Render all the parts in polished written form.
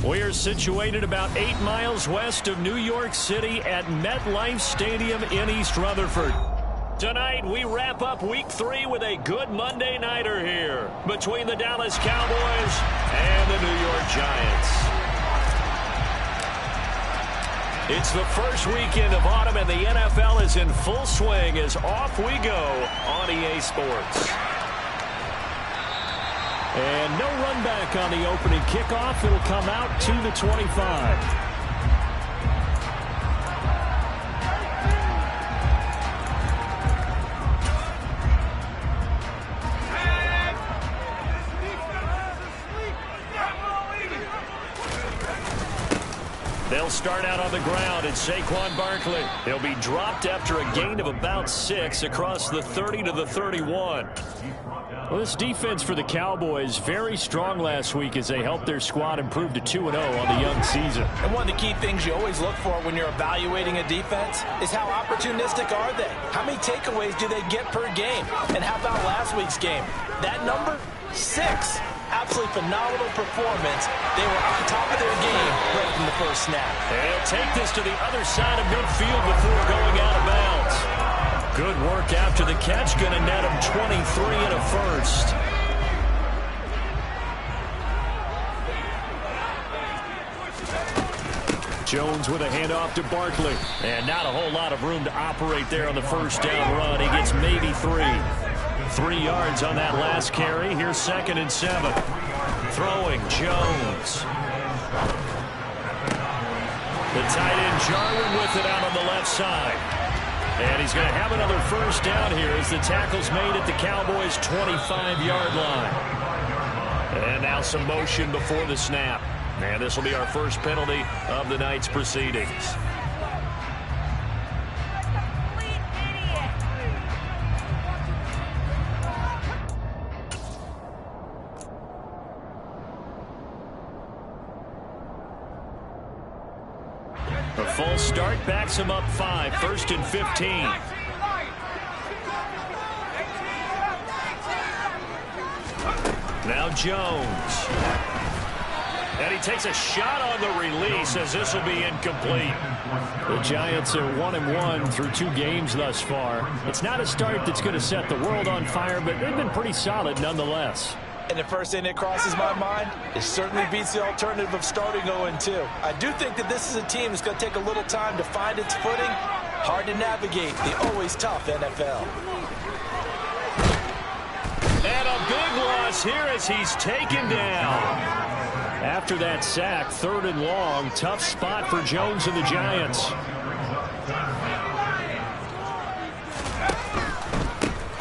We are situated about 8 miles west of New York City at MetLife Stadium in East Rutherford. Tonight, we wrap up Week 3 with a good Monday nighter here between the Dallas Cowboys and the New York Giants. It's the first weekend of autumn, and the NFL is in full swing as off we go on EA Sports. And no run back on the opening kickoff. It'll come out to the 25. They'll start out on the ground, and Saquon Barkley. He'll be dropped after a gain of about 6 across the 30 to the 31. Well, this defense for the Cowboys, very strong last week as they helped their squad improve to 2-0 on the young season. And one of the key things you always look for when you're evaluating a defense is how opportunistic are they? How many takeaways do they get per game? And how about last week's game? That number? 6. Absolutely phenomenal performance. They were on top of their game right from the first snap. They'll take this to the other side of midfield before going out of bounds. Good work after the catch. Going to net him 23 and a first. Jones with a handoff to Barkley. And not a whole lot of room to operate there on the first down run. He gets maybe 3. 3 yards on that last carry. Here's 2nd and 7. Throwing Jones. The tight end Jarwin with it out on the left side. And he's going to have another first down here as the tackle's made at the Cowboys' 25-yard line. And now some motion before the snap. And this will be our first penalty of the night's proceedings. A full start backs him up 5, 1st and 15. Now Jones. And he takes a shot on the release as this will be incomplete. The Giants are 1-1 through 2 games thus far. It's not a start that's going to set the world on fire, but they've been pretty solid nonetheless. And the first thing that crosses my mind, it certainly beats the alternative of starting 0-2. I do think that this is a team that's going to take a little time to find its footing. Hard to navigate the always tough NFL. And a big loss here as he's taken down. After that sack, 3rd and long, tough spot for Jones and the Giants.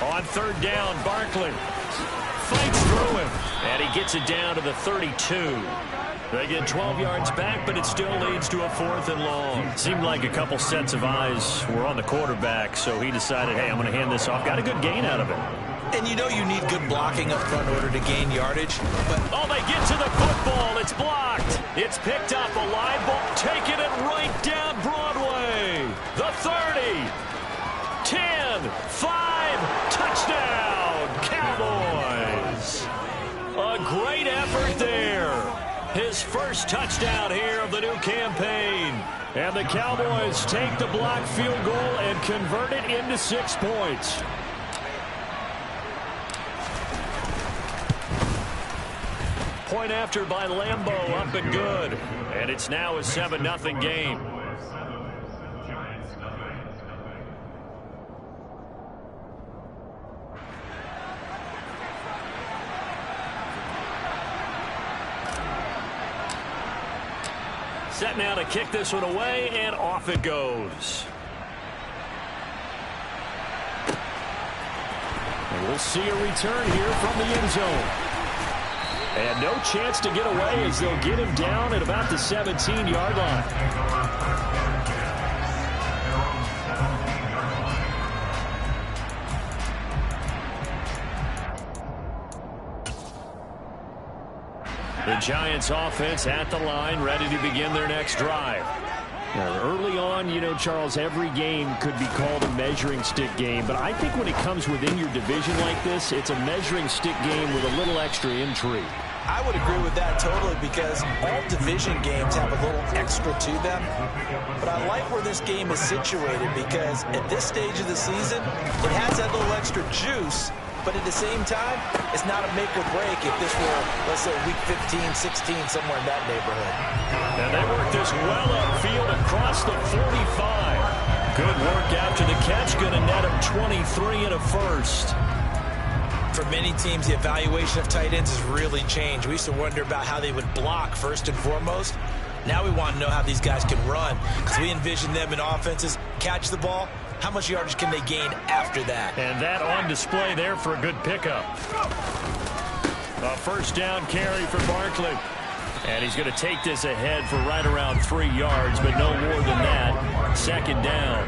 On 3rd down, Barkley fights through him, and he gets it down to the 32. They get 12 yards back, but it still leads to a 4th and long. Seemed like a couple sets of eyes were on the quarterback, so he decided, hey, I'm going to hand this off. Got a good gain out of it. And you know you need good blocking up front in order to gain yardage. But oh, they get to the football. It's blocked. It's picked up. A live ball. Taking it right down Broadway. The 30. 10. 5. Touchdown. Cowboys. A great effort there. His first touchdown here of the new campaign. And the Cowboys take the blocked field goal and convert it into 6 points. Point after by Lambeau, up and good. And it's now a 7-0 game. Set now to kick this one away, and off it goes. And we'll see a return here from the end zone. And no chance to get away as they'll get him down at about the 17-yard line. The Giants offense at the line, ready to begin their next drive. Early on, you know, Charles, every game could be called a measuring stick game. But I think when it comes within your division like this, it's a measuring stick game with a little extra intrigue. I would agree with that totally, because all division games have a little extra to them. But I like where this game is situated, because at this stage of the season, it has that little extra juice. But at the same time, it's not a make or break if this were, let's say, week 15, 16, somewhere in that neighborhood. And they work this well upfield across the 45. Good work after the catch. Going to net him 23 and a first. For many teams, the evaluation of tight ends has really changed. We used to wonder about how they would block first and foremost. Now we want to know how these guys can run, because we envision them in offenses catch the ball. How much yardage can they gain after that? And that on display there for a good pickup. A first down carry for Barkley. And he's going to take this ahead for right around 3 yards, but no more than that. Second down.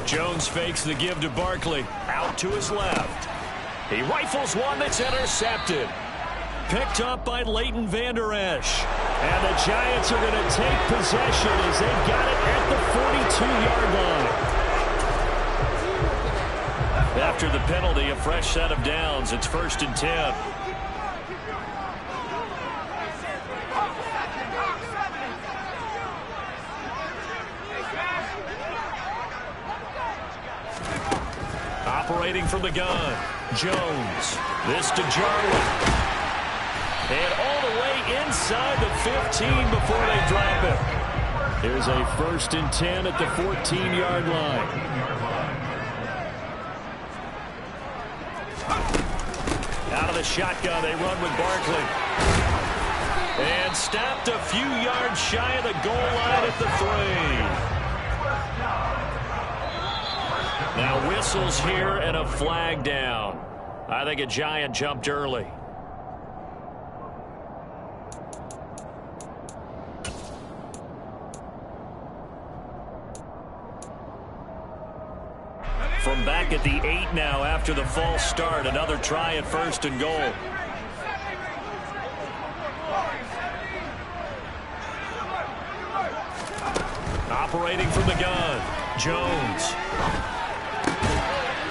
Jones fakes the give to Barkley. Out to his left. He rifles one that's intercepted. Picked up by Leighton Vander Esch. And the Giants are going to take possession as they've got it at the 42-yard line. After the penalty, a fresh set of downs. It's 1st and 10. Operating from the gun, Jones. This to Jarwin. And all the way inside the 15 before they drop it. Here's a 1st and 10 at the 14-yard line. Out of the shotgun, they run with Barkley. And stopped a few yards shy of the goal line at the 3. Now whistles here and a flag down. I think a Giant jumped early. From back at the 8 now after the false start. Another try at 1st and goal. Operating from the gun, Jones.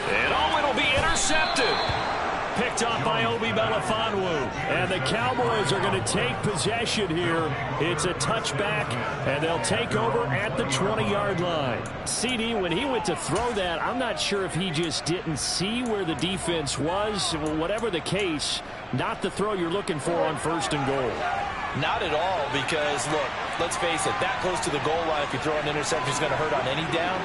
And oh, it'll be intercepted. Picked up by Obi Melifonwu. And the Cowboys are going to take possession here. It's a touchback, and they'll take over at the 20-yard line. CD, when he went to throw that, I'm not sure if he just didn't see where the defense was. Whatever the case, not the throw you're looking for on 1st and goal. Not at all, because, look, let's face it, that close to the goal line, if you throw an interception, is going to hurt on any down.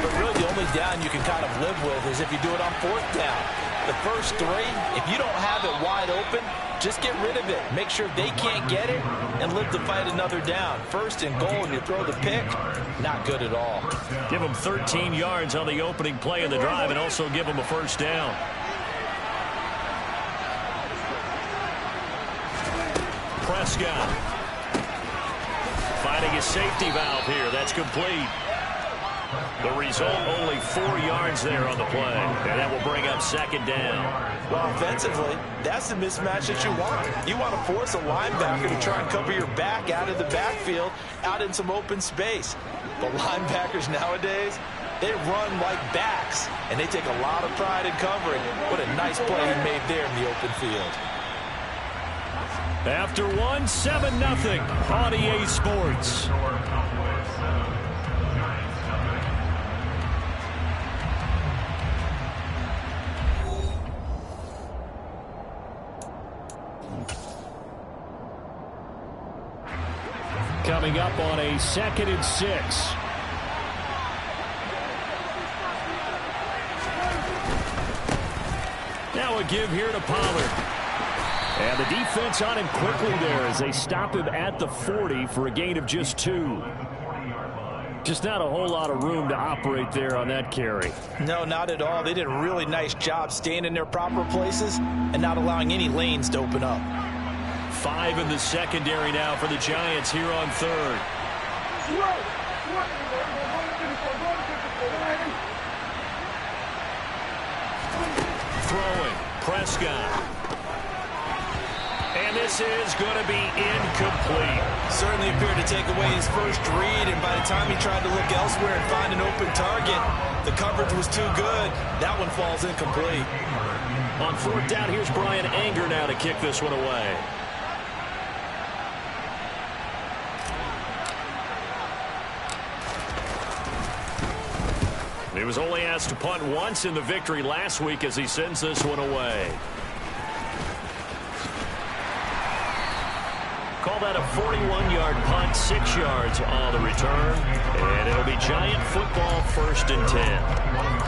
But really, the only down you can kind of live with is if you do it on 4th down. The first 3, if you don't have it wide open, just get rid of it. Make sure they can't get it and live to fight another down. 1st and goal, and you throw the pick, not good at all. Give them 13 yards on the opening play of the drive and also give them a 1st down. Prescott finding his safety valve here. That's complete. The result, only 4 yards there on the play. And that will bring up 2nd down. Well, offensively, that's the mismatch that you want. You want to force a linebacker to try and cover your back out of the backfield, out in some open space. But linebackers nowadays, they run like backs, and they take a lot of pride in covering. What a nice play he made there in the open field. After 1, 7-0 on EA Sports. Coming up on a 2nd and 6. Now a give here to Pollard. And the defense on him quickly there as they stop him at the 40 for a gain of just 2. Just not a whole lot of room to operate there on that carry. No, not at all. They did a really nice job staying in their proper places and not allowing any lanes to open up. 5 in the secondary now for the Giants here on 3rd. Throwing, Prescott. And this is going to be incomplete. Certainly appeared to take away his first read, and by the time he tried to look elsewhere and find an open target, the coverage was too good. That one falls incomplete. On fourth down, here's Brian Anger now to kick this one away. He was only asked to punt once in the victory last week as he sends this one away. Call that a 41-yard punt, 6 yards on the return. And it'll be Giant football, 1st and 10.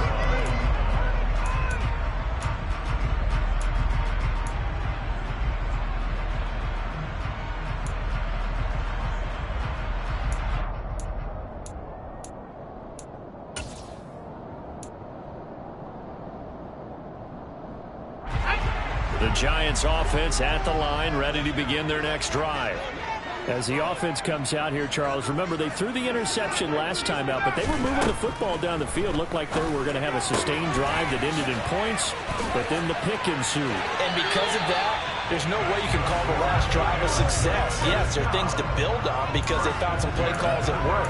The Giants offense at the line, ready to begin their next drive. As the offense comes out here, Charles, remember they threw the interception last time out, but they were moving the football down the field. Looked like they were going to have a sustained drive that ended in points, but then the pick ensued. And because of that, there's no way you can call the last drive a success. Yes, there are things to build on because they found some play calls that work.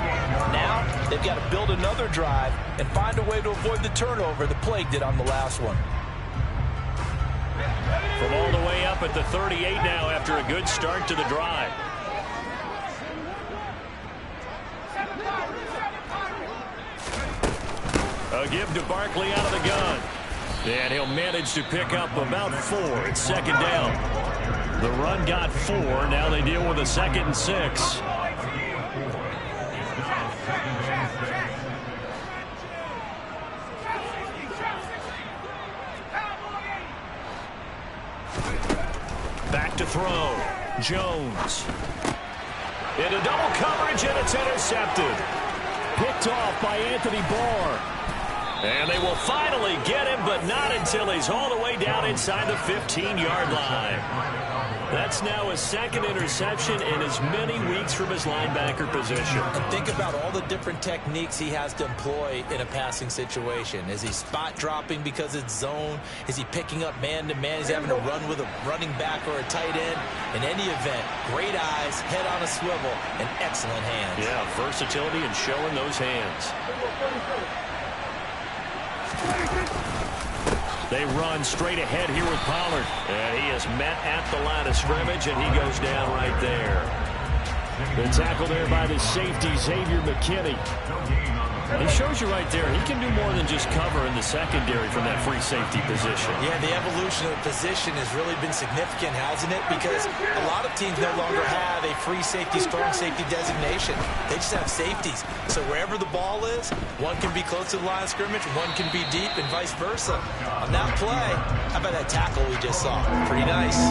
Now, they've got to build another drive and find a way to avoid the turnover the Plague did on the last one. From all the way up at the 38 now after a good start to the drive. A give to Barkley out of the gun. And he'll manage to pick up about 4. It's 2nd down. The run got 4. Now they deal with a 2nd and 6. Back to throw. Jones. Into double coverage, and it's intercepted. Picked off by Anthony Barr. And they will finally get him, but not until he's all the way down inside the 15-yard line. That's now his 2nd interception in as many weeks from his linebacker position. Think about all the different techniques he has to employ in a passing situation. Is he spot dropping because it's zone? Is he picking up man-to-man? Is he having to run with a running back or a tight end? In any event, great eyes, head on a swivel, and excellent hands. Yeah, versatility and showing those hands. They run straight ahead here with Pollard. And he is met at the line of scrimmage, and he goes down right there. The tackle there by the safety, Xavier McKinney. He shows you right there, he can do more than just cover in the secondary from that free safety position. Yeah, the evolution of the position has really been significant, hasn't it? Because a lot of teams no longer have a free safety, strong safety designation. They just have safeties. So wherever the ball is, one can be close to the line of scrimmage, one can be deep, and vice versa. On that play, how about that tackle we just saw? Pretty nice.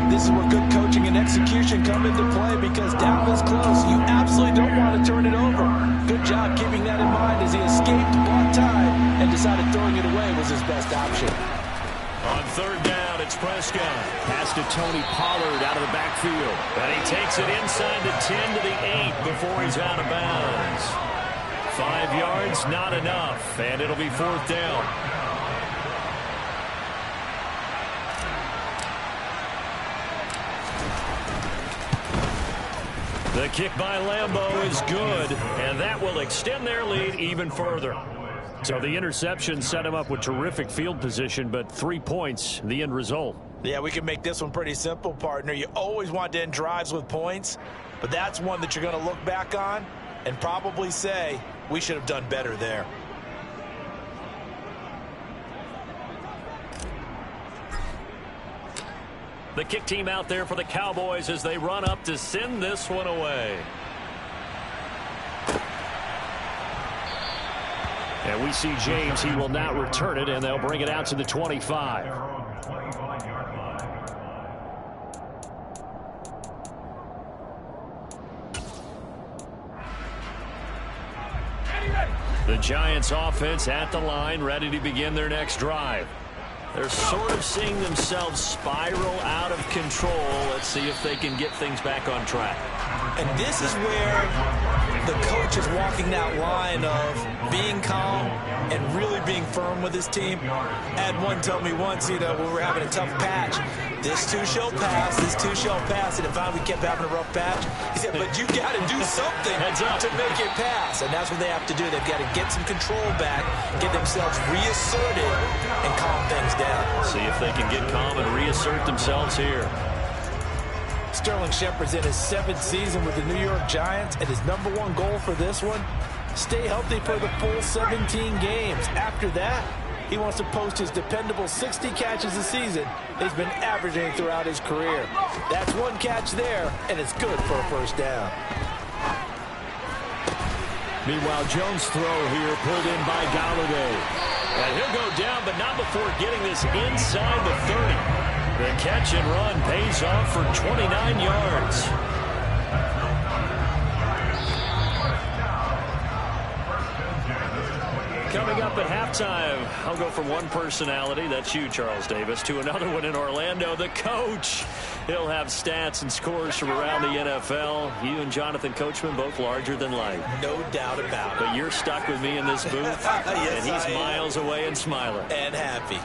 This is where good coaching and execution come into play because down this close, you absolutely don't want to turn it over. Good job keeping that in mind as he escaped, blocked time, and decided throwing it away was his best option. On 3rd down, it's Prescott. Pass to Tony Pollard out of the backfield. And he takes it inside the 10 to the 8 before he's out of bounds. 5 yards, not enough, and it'll be 4th down. The kick by Lambeau is good, and that will extend their lead even further. So the interception set him up with terrific field position, but 3 points, the end result. Yeah, we can make this one pretty simple, partner. You always want to end drives with points, but that's one that you're going to look back on and probably say, we should have done better there. The kick team out there for the Cowboys as they run up to send this one away. And we see James. He will not return it, and they'll bring it out to the 25. The Giants offense at the line, ready to begin their next drive. They're sort of seeing themselves spiral out of control. Let's see if they can get things back on track. And this is where the coach is walking that line of being calm and really being firm with his team. I had one tell me once, when we were having a tough patch, this too shall pass, this too shall pass. And if we kept having a rough patch, he said, but you got to do something to make it pass. And that's what they have to do. They've got to get some control back, get themselves reasserted, and calm things down. See if they can get calm and reassert themselves here. Sterling Shepard's in his 7th season with the New York Giants, and his #1 goal for this one, stay healthy for the full 17 games. After that, he wants to post his dependable 60 catches a season he's been averaging throughout his career. That's one catch there, and it's good for a first down. Meanwhile, Jones' throw here pulled in by Galladay. And he'll go down, but not before getting this inside the 30. The catch and run pays off for 29 yards. Coming up at halftime, I'll go from one personality, that's you, Charles Davis, to another one in Orlando, the coach. He'll have stats and scores from around the NFL. You and Jonathan Coachman, both larger than life. No doubt about it. But you're stuck with me in this booth, yes, and he's miles away and smiling. And happy.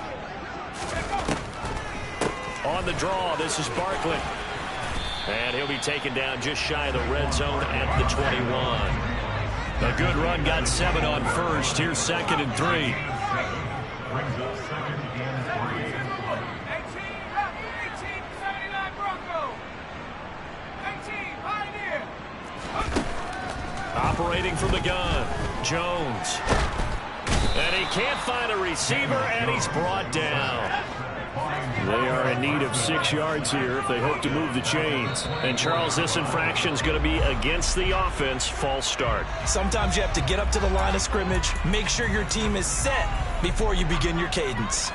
On the draw, this is Barkley. And he'll be taken down just shy of the red zone at the 21. A good run, got 7 on first. Here's 2nd and 3. Operating from the gun, Jones. And he can't find a receiver, and he's brought down. They are in need of 6 yards here if they hope to move the chains. And, Charles, this infraction is going to be against the offense. False start. Sometimes you have to get up to the line of scrimmage, make sure your team is set before you begin your cadence.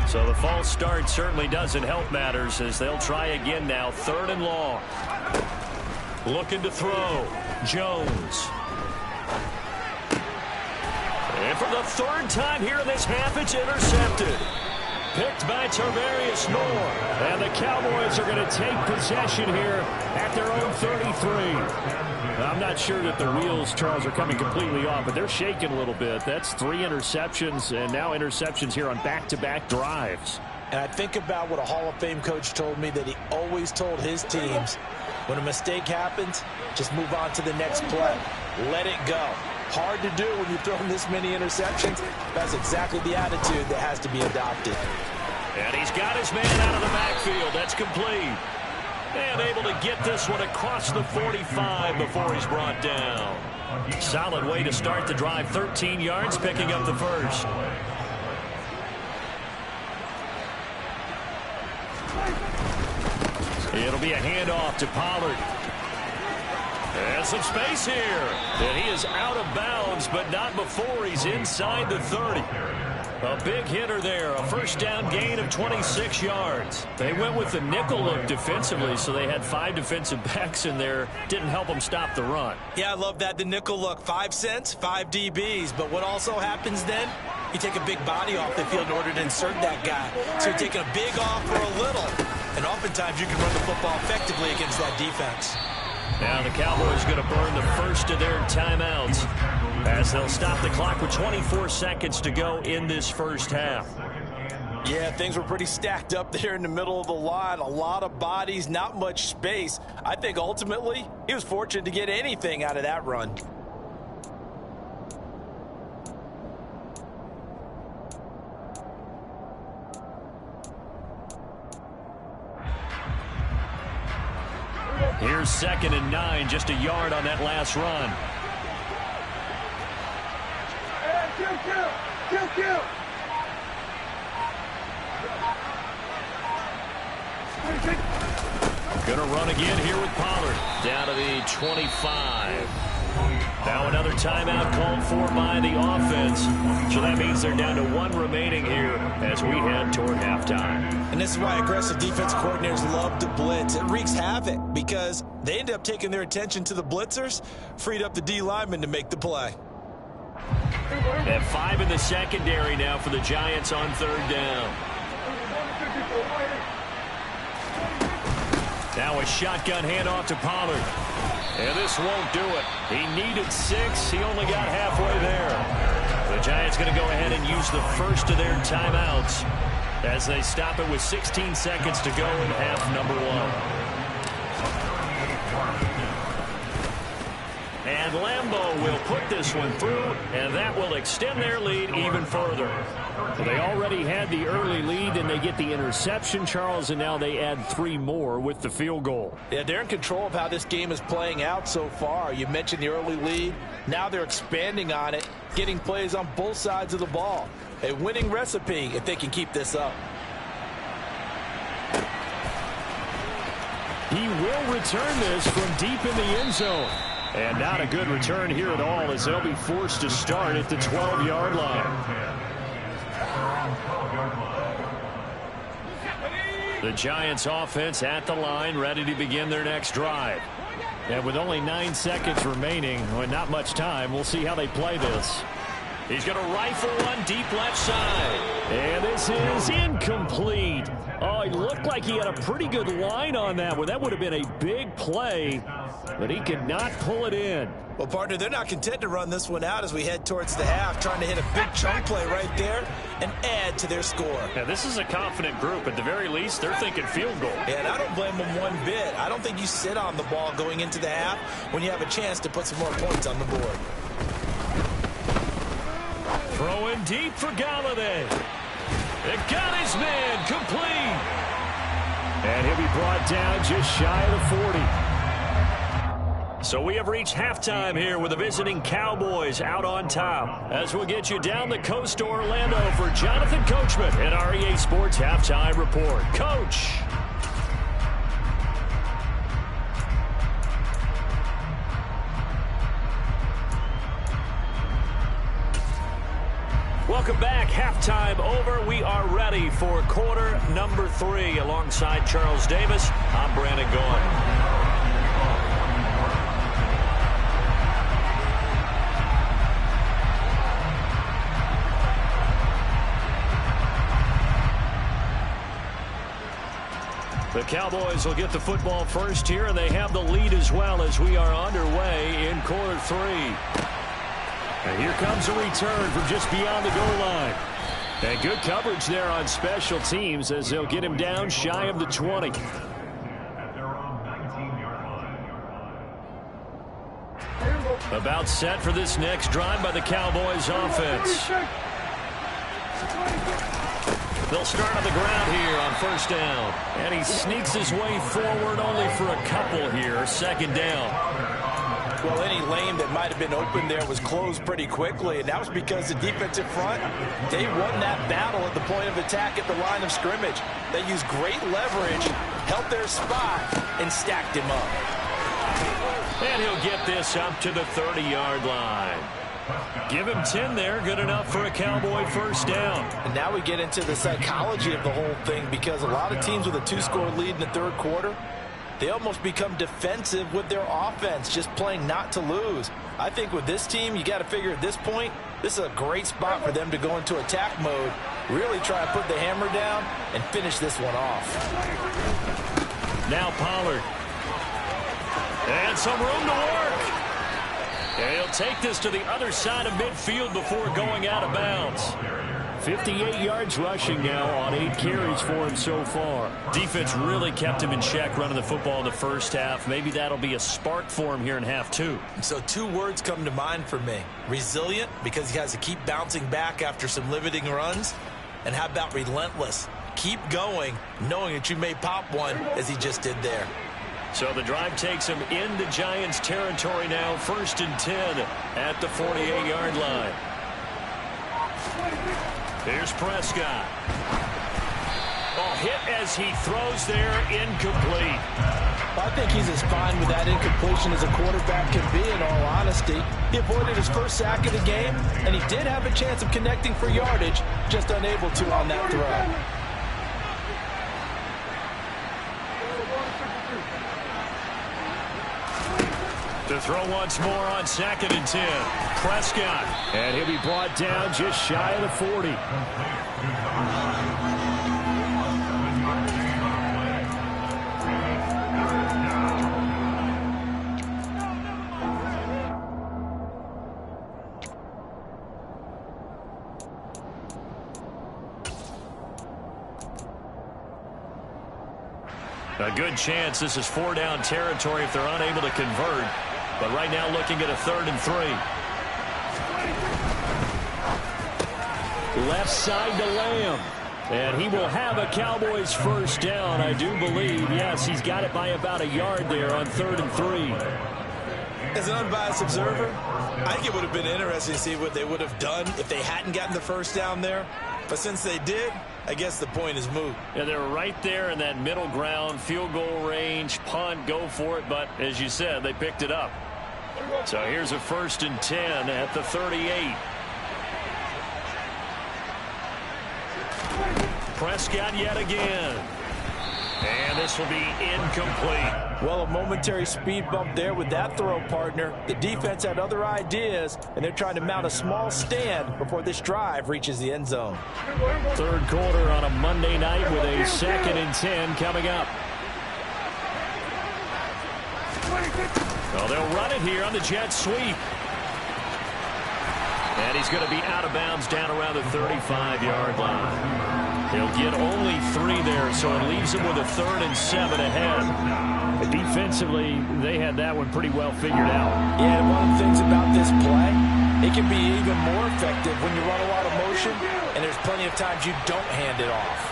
So the false start certainly doesn't help matters as they'll try again now. 3rd and long. Looking to throw. Jones. And for the 3rd time here in this half, it's intercepted. Picked by Tarvarius Moore. And the Cowboys are going to take possession here at their own 33. I'm not sure that the wheels, Charles, are coming completely off, but they're shaking a little bit. That's 3 interceptions, and now interceptions here on back-to-back drives. And I think about what a Hall of Fame coach told me that he always told his teams, when a mistake happens, just move on to the next play. Let it go. Hard to do when you've thrown this many interceptions. That's exactly the attitude that has to be adopted. And he's got his man out of the backfield. That's complete. And able to get this one across the 45 before he's brought down. Solid way to start the drive. 13 yards, picking up the first. It'll be a handoff to Pollard. And some space here. And he is out of bounds, but not before he's inside the 30. A big hitter there. A first down gain of 26 yards. They went with the nickel look defensively, so they had 5 defensive backs in there. Didn't help them stop the run. Yeah, I love that. The nickel look. 5 cents, 5 DBs. But what also happens then? You take a big body off the field in order to insert that guy. So you're taking a big off for a little. And oftentimes you can run the football effectively against that defense. Now the Cowboys going to burn the first of their timeouts as they'll stop the clock with 24 seconds to go in this first half. Yeah, things were pretty stacked up there in the middle of the line. A lot of bodies, not much space. I think ultimately he was fortunate to get anything out of that run. Here's 2nd and 9, just a yard on that last run. Gonna run again here with Pollard. Down to the 25. Now another timeout called for by the offense. So that means they're down to 1 remaining here as we head toward halftime. And this is why aggressive defensive coordinators love to blitz. It wreaks havoc because they end up taking their attention to the blitzers, freed up the D lineman to make the play. They have 5 in the secondary now for the Giants on 3rd down. Now a shotgun handoff to Pollard. And this won't do it. He needed 6. He only got halfway there. The Giants going to go ahead and use the first of their timeouts as they stop it with 16 seconds to go in half number 1. And Lambeau will put this one through, and that will extend their lead even further. They already had the early lead, and they get the interception, Charles, and now they add 3 more with the field goal. Yeah, they're in control of how this game is playing out so far. You mentioned the early lead. Now they're expanding on it, getting plays on both sides of the ball. A winning recipe if they can keep this up. He will return this from deep in the end zone. And not a good return here at all as they'll be forced to start at the 12-yard line. The Giants offense at the line, ready to begin their next drive. And with only 9 seconds remaining, well, not much time, we'll see how they play this. He's going to rifle one deep left side. And this is incomplete. Oh, it looked like he had a pretty good line on that one. That would have been a big play, but he could not pull it in. Well, partner, they're not content to run this one out as we head towards the half, trying to hit a big chunk play right there and add to their score. Yeah, this is a confident group. At the very least, they're thinking field goal. Yeah, and I don't blame them one bit. I don't think you sit on the ball going into the half when you have a chance to put some more points on the board. Throwing deep for Galladay. It got his man complete. And he'll be brought down just shy of the 40. So we have reached halftime here with the visiting Cowboys out on top. As we'll get you down the coast to Orlando for Jonathan Coachman and our EA Sports Halftime Report. Coach. Welcome back. Halftime over. We are ready for quarter number 3. Alongside Charles Davis, I'm Brandon Gaughan. The Cowboys will get the football first here, and they have the lead as well as we are underway in quarter 3. And here comes a return from just beyond the goal line. And good coverage there on special teams as they'll get him down shy of the 20. About set for this next drive by the Cowboys offense. They'll start on the ground here on first down. And he sneaks his way forward only for a couple here. Second down. Well, any lane that might have been open there was closed pretty quickly, and that was because the defensive front, they won that battle at the point of attack at the line of scrimmage. They used great leverage, held their spot, and stacked him up. And he'll get this up to the 30-yard line. Give him 10 there, good enough for a Cowboy first down. And now we get into the psychology of the whole thing, because a lot of teams with a 2-score lead in the third quarter, they almost become defensive with their offense, just playing not to lose. I think with this team, you got to figure at this point, this is a great spot for them to go into attack mode, really try to put the hammer down and finish this one off. Now Pollard. And some room to work. And he'll take this to the other side of midfield before going out of bounds. 58 yards rushing now on 8 carries for him so far. Defense really kept him in check running the football in the first half. Maybe that'll be a spark for him here in half 2. So 2 words come to mind for me. Resilient, because he has to keep bouncing back after some limiting runs. And how about relentless? Keep going, knowing that you may pop one as he just did there. So the drive takes him into Giants territory now. 1st and 10 at the 48-yard line. Here's Prescott. Oh, hit as he throws there, incomplete. I think he's as fine with that incompletion as a quarterback can be, in all honesty. He avoided his first sack of the game, and he did have a chance of connecting for yardage, just unable to on that throw. To throw once more on 2nd and 10. Prescott. And he'll be brought down just shy of the 40. A good chance this is 4-down territory if they're unable to convert. But right now looking at a 3rd and 3. Left side to Lamb. And he will have a Cowboys first down, I do believe. Yes, he's got it by about a yard there on 3rd and 3. As an unbiased observer, I think it would have been interesting to see what they would have done if they hadn't gotten the first down there. But since they did, I guess the point is moot. Yeah, they're right there in that middle ground, field goal range, punt, go for it. But as you said, they picked it up. So here's a 1st and 10 at the 38. Prescott yet again. And this will be incomplete. Well, a momentary speed bump there with that throw, partner. The defense had other ideas, and they're trying to mount a small stand before this drive reaches the end zone. 3rd quarter on a Monday night with a 2nd and 10 coming up. Well, they'll run it here on the jet sweep. And he's going to be out of bounds down around the 35-yard line. He'll get only 3 there, so it leaves him with a 3rd and 7 ahead. Defensively, they had that one pretty well figured out. Yeah, and one of the things about this play, it can be even more effective when you run a lot of motion, and there's plenty of times you don't hand it off.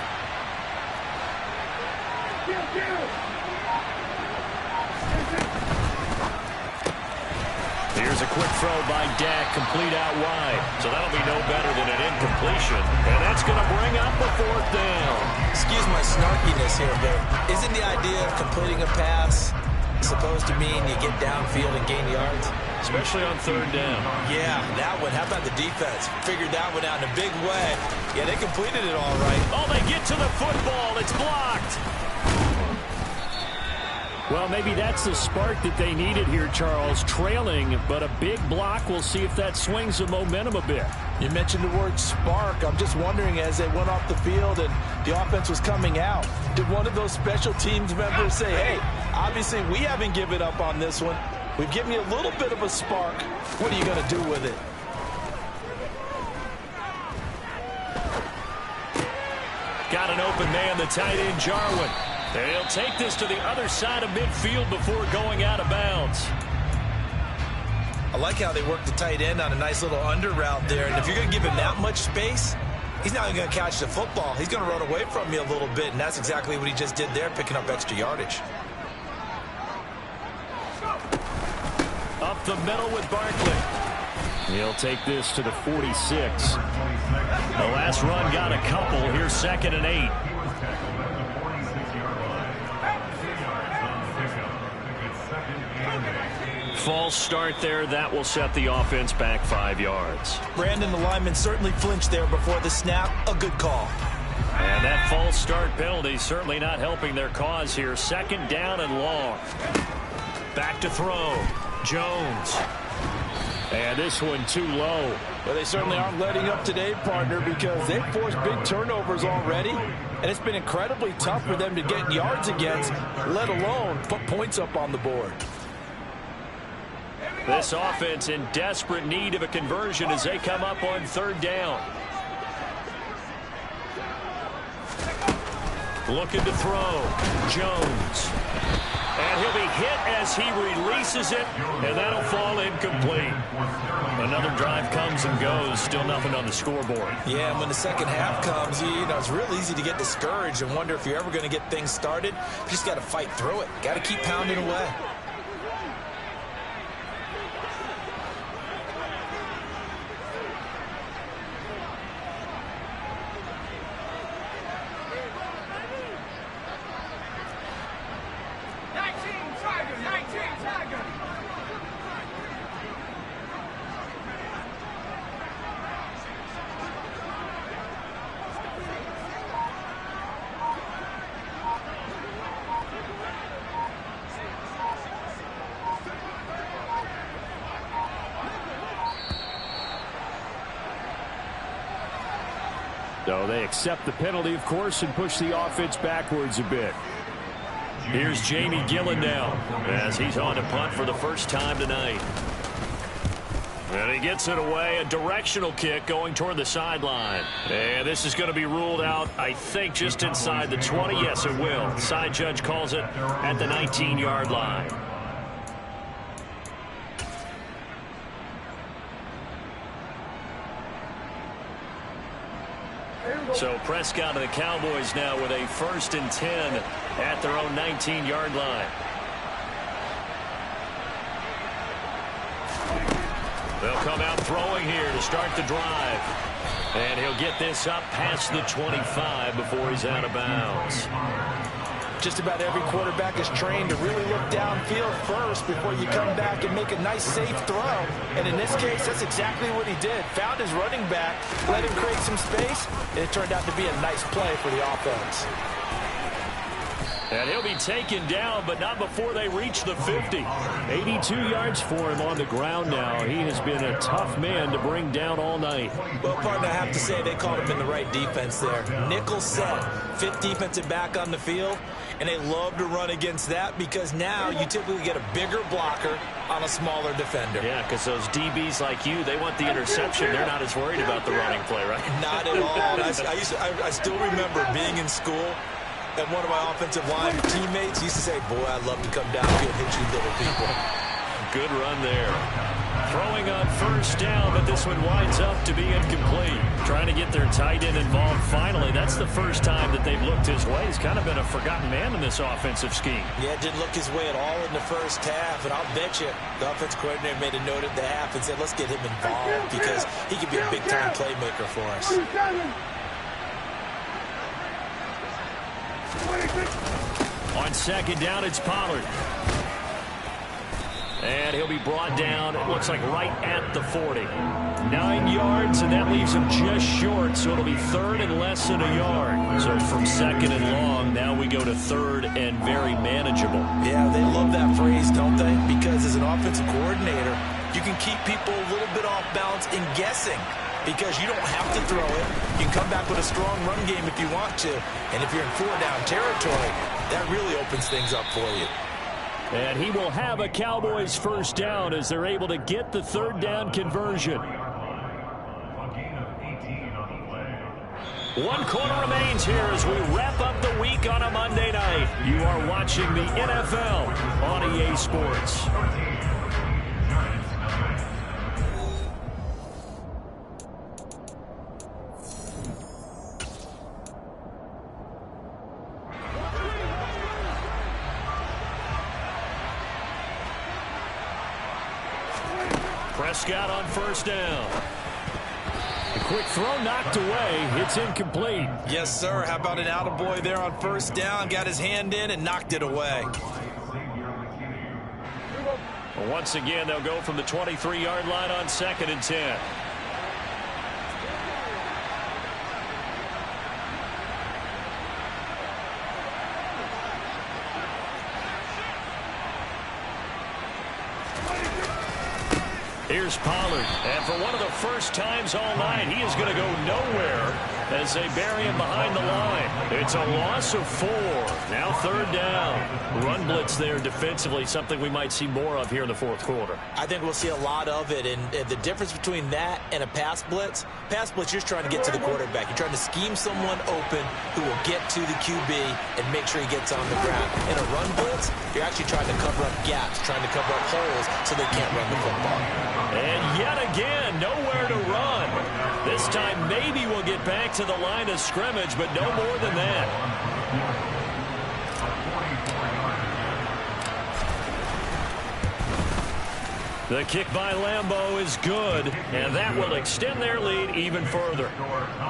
Here's a quick throw by Dak, complete out wide. So that'll be no better than an incompletion. And that's going to bring up the 4th down. Excuse my snarkiness here, but isn't the idea of completing a pass supposed to mean you get downfield and gain yards? Especially on 3rd down. Yeah, that one. How about the defense? Figured that one out in a big way. Yeah, they completed it all right. Oh, they get to the football. It's blocked. Well, maybe that's the spark that they needed here, Charles. Trailing, but a big block. We'll see if that swings the momentum a bit. You mentioned the word spark. I'm just wondering, as they went off the field and the offense was coming out, did one of those special teams members say, hey, obviously we haven't given up on this one. We've given you a little bit of a spark. What are you going to do with it? Got an open man, the tight end, Jarwin. And he'll take this to the other side of midfield before going out of bounds. I like how they work the tight end on a nice little under route there. And if you're going to give him that much space, he's not even going to catch the football. He's going to run away from you a little bit, and that's exactly what he just did there, picking up extra yardage. Up the middle with Barkley. He'll take this to the 46. The last run got a couple. Here's 2nd and 8. False start there. That will set the offense back 5 yards. Brandon, the lineman, certainly flinched there before the snap. A good call. And that false start penalty certainly not helping their cause here. 2nd down and long. Back to throw. Jones. And this one too low. Well, they certainly aren't letting up today, partner, because they've forced big turnovers already. And it's been incredibly tough for them to get yards against, let alone put points up on the board. This offense in desperate need of a conversion as they come up on 3rd down. Looking to throw. Jones. And he'll be hit as he releases it, and that'll fall incomplete. Another drive comes and goes. Still nothing on the scoreboard. Yeah, and when the second half comes, you know, it's real easy to get discouraged and wonder if you're ever going to get things started. You just got to fight through it. Got to keep pounding away. So they accept the penalty, of course, and push the offense backwards a bit. Here's Jamie Gillen now as he's on to punt for the first time tonight. And he gets it away, a directional kick going toward the sideline. And this is going to be ruled out, I think, just inside the 20. Yes, it will. Side judge calls it at the 19-yard line. So Prescott and the Cowboys now with a 1st and 10 at their own 19-yard line. They'll come out throwing here to start the drive. And he'll get this up past the 25 before he's out of bounds. Just about every quarterback is trained to really look downfield first before you come back and make a nice, safe throw. And in this case, that's exactly what he did. Found his running back, let him create some space, and it turned out to be a nice play for the offense. And he'll be taken down, but not before they reach the 50. 82 yards for him on the ground now. He has been a tough man to bring down all night. Well, partner, I have to say they called him in the right defense there. Nickel set, 5th defensive back on the field, and they love to run against that because now you typically get a bigger blocker on a smaller defender. Yeah, because those DBs like you, they want the interception. They're not as worried about the running play, right? Not at all. I still remember being in school, and one of my offensive line teammates used to say, boy, I'd love to come downfield and hit you little people. Good run there. Throwing on 1st down, but this one winds up to be incomplete. Trying to get their tight end involved finally. That's the first time that they've looked his way. He's kind of been a forgotten man in this offensive scheme. Yeah, didn't look his way at all in the first half, and I'll bet you the offensive coordinator made a note at the half and said, let's get him involved because he could be a big-time playmaker for us. On 2nd down, it's Pollard. And he'll be brought down, it looks like right at the 40. 9 yards, and that leaves him just short, so it'll be 3rd and less than a yard. So from 2nd and long, now we go to 3rd and very manageable. Yeah, they love that phrase, don't they? Because as an offensive coordinator, you can keep people a little bit off balance in guessing. Because you don't have to throw it. You can come back with a strong run game if you want to. And if you're in 4-down territory, that really opens things up for you. And he will have a Cowboys 1st down as they're able to get the 3rd down conversion. 1 quarter remains here as we wrap up the week on a Monday night. You are watching the NFL on EA Sports. Prescott on 1st down. A quick throw knocked away. It's incomplete. Yes, sir. How about an attaboy there on 1st down? Got his hand in and knocked it away. Well, once again, they'll go from the 23-yard line on 2nd and 10. Here's Pollard, and for one of the first times all night, he is going to go nowhere as they bury him behind the line. It's a loss of 4. Now 3rd down. Run blitz there defensively, something we might see more of here in the 4th quarter. I think we'll see a lot of it, and the difference between that and a pass blitz, you're just trying to get to the quarterback. You're trying to scheme someone open who will get to the QB and make sure he gets on the ground. In a run blitz, you're actually trying to cover up gaps, trying to cover up holes so they can't run the football. And yet again, nowhere to run. This time maybe we'll get back to the line of scrimmage, but no more than that. The kick by Lambeau is good, and that will extend their lead even further.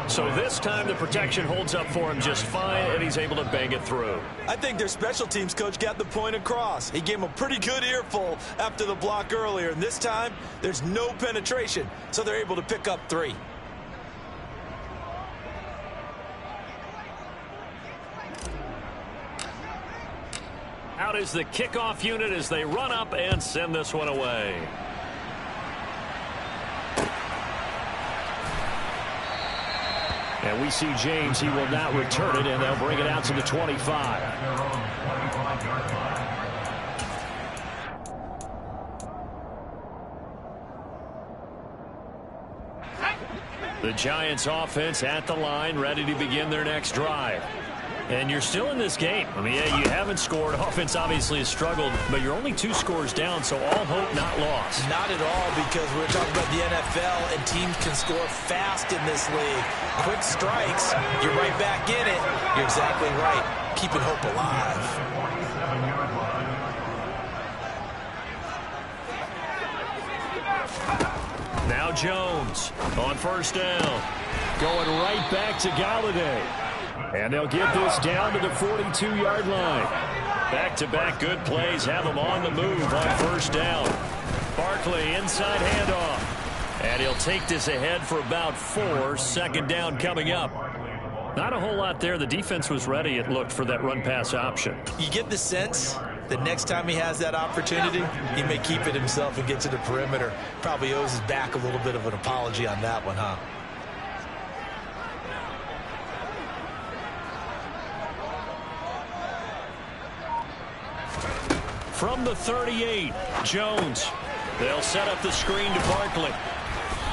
So this time the protection holds up for him just fine, and he's able to bang it through. I think their special teams coach got the point across. He gave him a pretty good earful after the block earlier, and this time there's no penetration, so they're able to pick up 3. Out is the kickoff unit as they run up and send this one away. And we see James. He will not return it, and they'll bring it out to the 25. The Giants offense at the line, ready to begin their next drive. And you're still in this game. I mean, yeah, you haven't scored. Offense obviously has struggled, but you're only 2 scores down, so all hope not lost. Not at all, because we're talking about the NFL, and teams can score fast in this league. Quick strikes, you're right back in it. You're exactly right. Keeping hope alive. Now Jones on first down. Going right back to Galladay. And they'll get this down to the 42-yard line. Back-to-back good plays have them on the move on first down. Barkley inside handoff. And he'll take this ahead for about 4. Second down coming up. Not a whole lot there. The defense was ready, it looked, for that run-pass option. You get the sense that next time he has that opportunity, he may keep it himself and get to the perimeter. Probably owes his back a little bit of an apology on that one, huh? From the 38, Jones. They'll set up the screen to Barkley.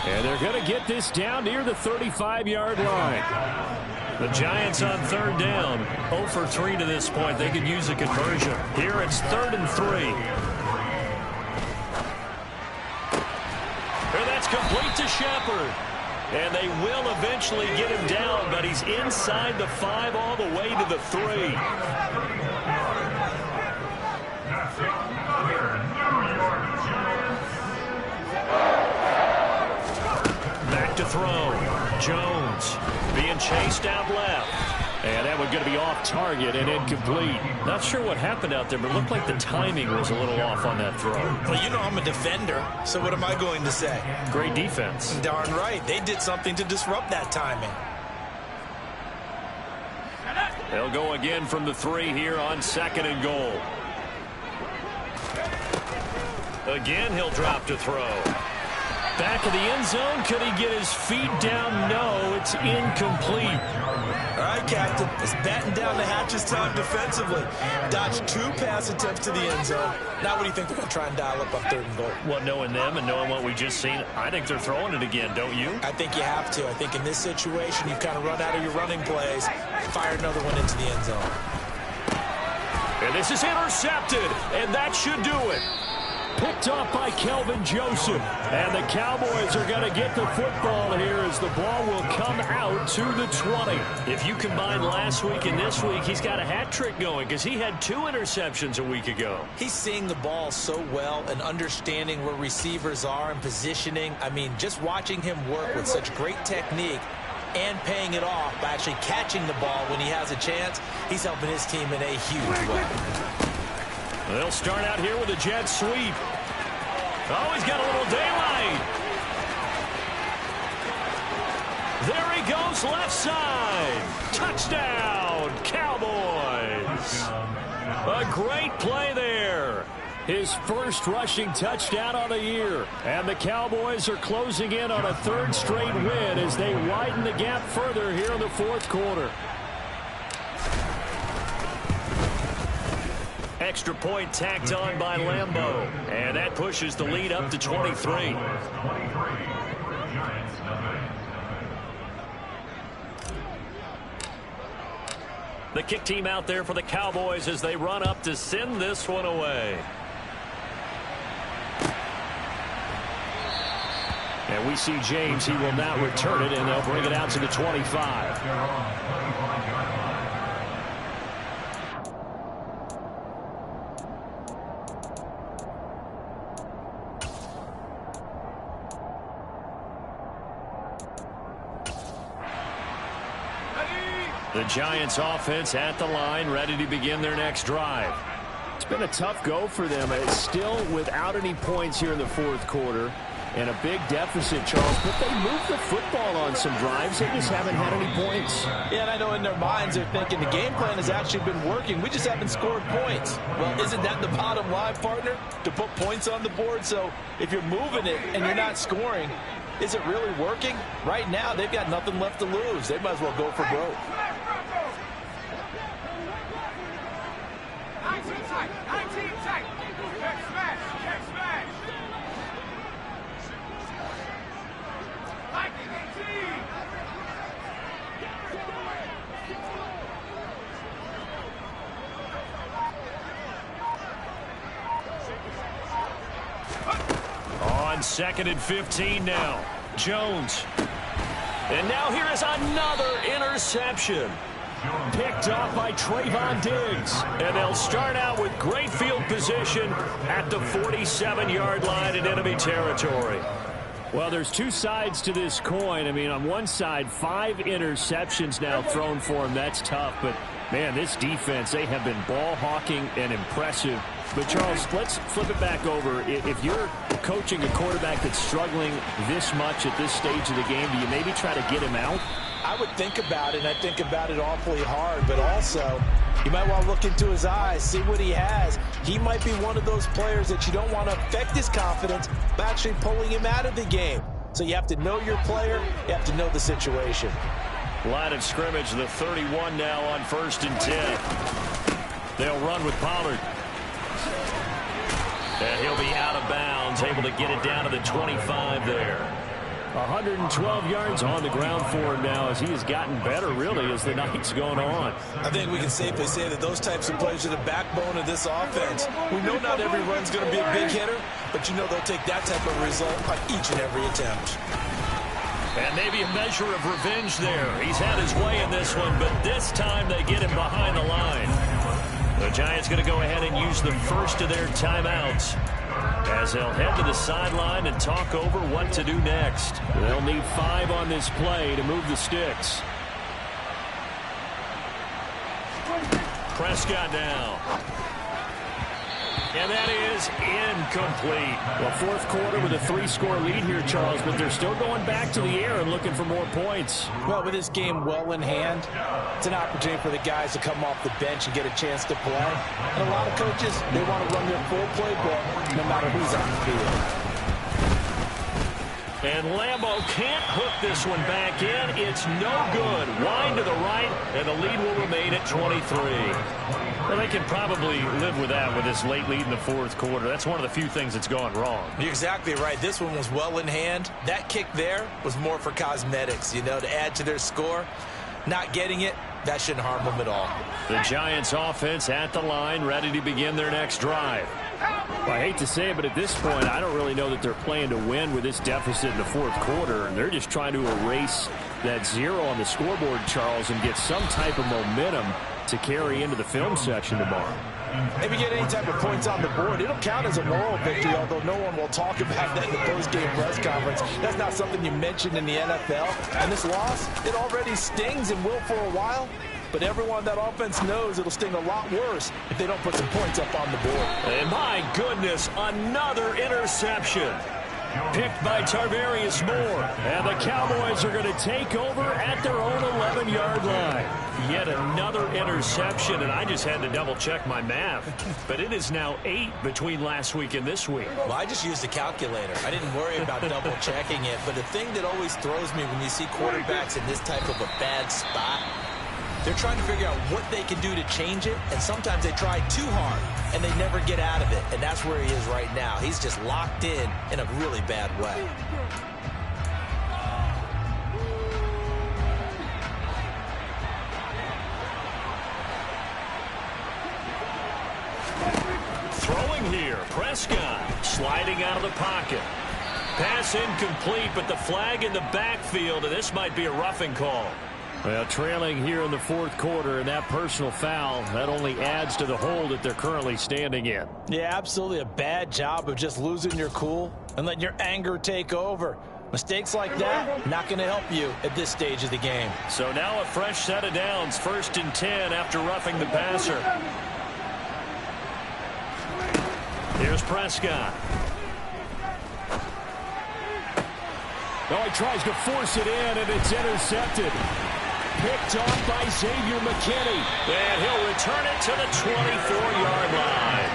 And they're going to get this down near the 35-yard line. The Giants on third down, 0 for 3 to this point. They could use a conversion. Here it's 3rd and 3. And that's complete to Shepard. And they will eventually get him down, but he's inside the 5 all the way to the 3. Back to throw. Jones being chased out left. And that one going to be off target and incomplete. Not sure what happened out there, but it looked like the timing was a little off on that throw. Well, you know I'm a defender, so what am I going to say? Great defense. Darn right. They did something to disrupt that timing. They'll go again from the 3 here on 2nd and goal. Again, he'll drop to throw. Back of the end zone. Could he get his feet down? No, it's incomplete. All right, Captain. It's batting down the hatches time defensively. Dodged 2 pass attempts to the end zone. Now what do you think they're going to try and dial up on 3rd and goal? Well, knowing them and knowing what we just seen, I think they're throwing it again, don't you? I think you have to. I think in this situation, you've kind of run out of your running plays. Fire another one into the end zone. And this is intercepted, and that should do it. Picked off by Kelvin Joseph. And the Cowboys are going to get the football here as the ball will come out to the 20. If you combine last week and this week, he's got a hat trick going because he had 2 interceptions a week ago. He's seeing the ball so well and understanding where receivers are and positioning. I mean, just watching him work with such great technique and paying it off by actually catching the ball when he has a chance, he's helping his team in a huge way. They'll start out here with a jet sweep. Oh, he's got a little daylight. There he goes, left side. Touchdown, Cowboys. A great play there. His first rushing touchdown of the year. And the Cowboys are closing in on a 3rd straight win as they widen the gap further here in the 4th quarter. Extra point tacked on by Lambeau. And that pushes the lead up to 23. The kick team out there for the Cowboys as they run up to send this one away. And we see James. He will now return it, and they'll bring it out to the 25. The Giants offense at the line, ready to begin their next drive. It's been a tough go for them. It's still without any points here in the 4th quarter and a big deficit, Charles. But they moved the football on some drives. They just haven't had any points. Yeah, and I know in their minds they're thinking the game plan has actually been working. We just haven't scored points. Well, isn't that the bottom line, partner? To put points on the board. So if you're moving it and you're not scoring, is it really working? Right now, they've got nothing left to lose. They might as well go for broke. on 2nd and 15 now. Jones. And now here is another interception. Picked off by Trayvon Diggs. And they'll start out with great field position at the 47-yard line in enemy territory. Well, there's two sides to this coin. I mean, on one side, 5 interceptions now thrown for him. That's tough. But, man, this defense, they have been ball hawking and impressive. But, Charles, let's flip it back over. If you're coaching a quarterback that's struggling this much at this stage of the game, do you maybe try to get him out? I would think about it, and I think about it awfully hard, but also you might want to look into his eyes, see what he has. He might be one of those players that you don't want to affect his confidence by actually pulling him out of the game. So you have to know your player, you have to know the situation. Line of scrimmage, the 31 now on 1st and 10. They'll run with Pollard. And he'll be out of bounds, able to get it down to the 25 there. 112 yards on the ground for him now as he has gotten better, really, as the night's going on. I think we can safely say that those types of plays are the backbone of this offense. We know not every run's going to be a big hitter, but you know they'll take that type of result on each and every attempt. And maybe a measure of revenge there. He's had his way in this one, but this time they get him behind the line. The Giants going to go ahead and use the first of their timeouts as they'll head to the sideline and talk over what to do next. They'll need 5 on this play to move the sticks. Prescott now. And that is incomplete. Well, fourth quarter with a 3-score lead here, Charles, but they're still going back to the air and looking for more points. Well, with this game well in hand, it's an opportunity for the guys to come off the bench and get a chance to play. And a lot of coaches, they want to run their full playbook no matter who's on the field. And Lambeau can't hook this one back in. It's no good. Wind to the right, and the lead will remain at 23. Well, they can probably live with that with this late lead in the fourth quarter. That's one of the few things that's gone wrong. You're exactly right. This one was well in hand. That kick there was more for cosmetics, you know, to add to their score. Not getting it, that shouldn't harm them at all. The Giants offense at the line, ready to begin their next drive. Well, I hate to say it, but at this point, I don't really know that they're playing to win with this deficit in the fourth quarter. And they're just trying to erase that 0 on the scoreboard, Charles, and get some type of momentum to carry into the film section tomorrow. If you get any type of points on the board, it'll count as a moral victory, although no one will talk about that in the post-game press conference. That's not something you mentioned in the NFL. And this loss, it already stings and will for a while. But everyone on that offense knows it'll sting a lot worse if they don't put some points up on the board. And my goodness, another interception. Picked by Tarvarius Moore. And the Cowboys are going to take over at their own 11-yard line. Yet another interception, and I just had to double-check my math. But it is now 8 between last week and this week. Well, I just used a calculator. I didn't worry about double-checking it. But the thing that always throws me when you see quarterbacks in this type of a bad spot, they're trying to figure out what they can do to change it, and sometimes they try too hard, and they never get out of it, and that's where he is right now. He's just locked in a really bad way. Throwing here, Prescott sliding out of the pocket. Pass incomplete, but the flag in the backfield, and this might be a roughing call. Well, trailing here in the fourth quarter, and that personal foul, that only adds to the hole that they're currently standing in. Yeah, absolutely a bad job of just losing your cool and letting your anger take over. Mistakes like that, not going to help you at this stage of the game. So now a fresh set of downs, 1st and 10 after roughing the passer. Here's Prescott. Oh, he tries to force it in, and it's intercepted. Picked off by Xavier McKinney. And he'll return it to the 24-yard line.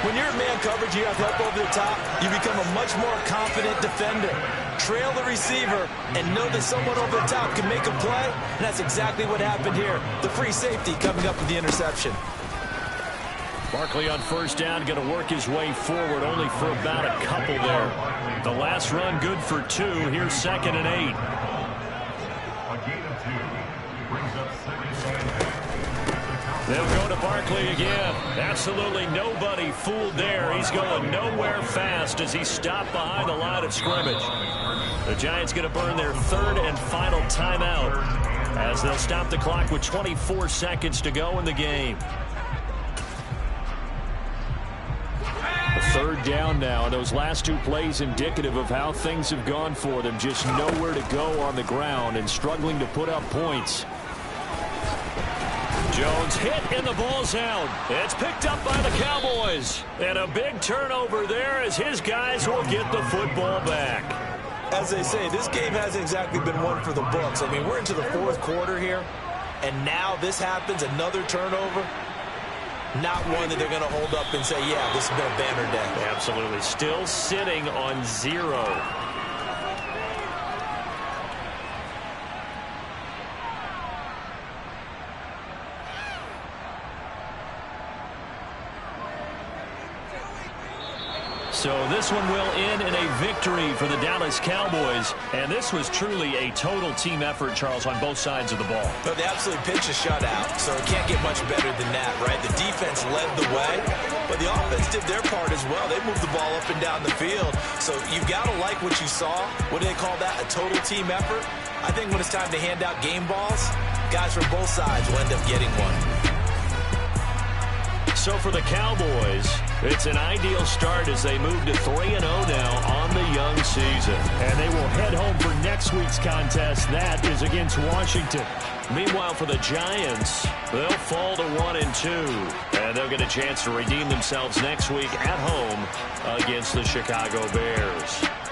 When you're in man coverage, you have help over the top, you become a much more confident defender. Trail the receiver and know that someone over the top can make a play, and that's exactly what happened here. The free safety coming up with the interception. Barkley on first down, going to work his way forward, only for about a couple there. The last run good for 2. Here's 2nd and 8. They'll go to Barkley. Barkley again. Absolutely nobody fooled there. He's going nowhere fast as he stopped behind the line of scrimmage. The Giants going to burn their third and final timeout as they'll stop the clock with 24 seconds to go in the game. Third down now, and those last two plays indicative of how things have gone for them. Just nowhere to go on the ground and struggling to put up points. Jones hit and the ball's out. It's picked up by the Cowboys. And a big turnover there as his guys will get the football back. As they say, this game hasn't exactly been one for the books. I mean, we're into the fourth quarter here, and now this happens, another turnover. Not one that they're going to hold up and say, yeah, this has been a banner day. Absolutely. Still sitting on 0. So this one will end in a victory for the Dallas Cowboys. And this was truly a total team effort, Charles, on both sides of the ball. But they absolutely pitched a shutout, so it can't get much better than that, right? The defense led the way, but the offense did their part as well. They moved the ball up and down the field. So you've got to like what you saw. What do they call that? A total team effort? I think when it's time to hand out game balls, guys from both sides will end up getting one. So for the Cowboys, it's an ideal start as they move to 3-0 now on the young season. And they will head home for next week's contest. That is against Washington. Meanwhile, for the Giants, they'll fall to 1-2. And they'll get a chance to redeem themselves next week at home against the Chicago Bears.